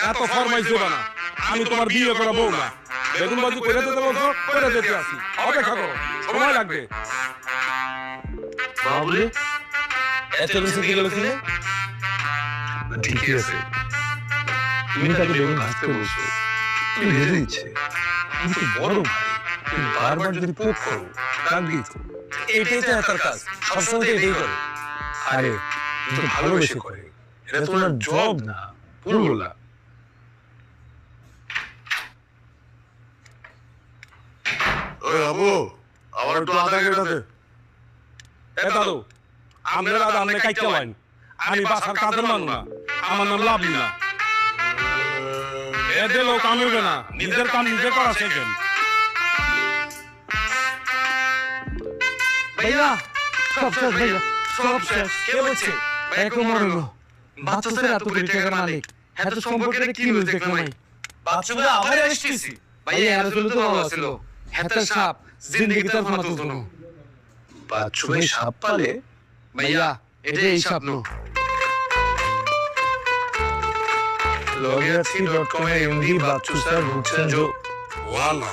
এত ফরমাইশ দেবা না, আমি তোমার বিয়ে করা বউ না। বেগুন বাজি করে দিতে বলছো, করে দিতে আসি। অপেক্ষা করো, সময় লাগবে। বাবুরে এত বেশি কি গেলে? ঠিকই আছে, তুমি তাকে বেগুন ভাজতে বলছো, তুমি ভেজে দিচ্ছে। কিন্তু বড় ভাই, তুমি বারবার যদি পোক করো, রাগ দিচ্ছ। এটাই তো এটার কাজ, সবসময় তো এটাই করে। আরে কিন্তু ভালোবেসে করে, এটা তোমার জব না, পুরোলা। ওই বাবু, আমার একটু আদা কেটে দে। এ দাদু, আমরা আদা আমনে কাইতে লাইন। আমি বাসার কাজের মানুষ না, আমার নাম লাভলি না। এ দিলেও কাম হইবে না, নিজের কাম নিজে করা শেখেন। ভাইয়া সব শেষ, ভাইয়া সব শেষ। কে বলছে? ভাইয়া কেউ মরলো। বাচ্চা ছেলে এত কোটি টাকার মালিক, এত সম্পর্কের কি নিউজ দেখলাম ভাই? বাচ্চা বলে আমার এসেছি ভাইয়া, এর জন্য তো ভালো ছিল। হাতের সাপ জিন্দেগি তার ফানা তুলতো না। বাচ্চু ভাই সাপ পালে? ভাইয়া এটাই স্বপ্ন। logiaci.com এর এমডি বাচ্চু স্যার বুঝছেন যে ওয়ালা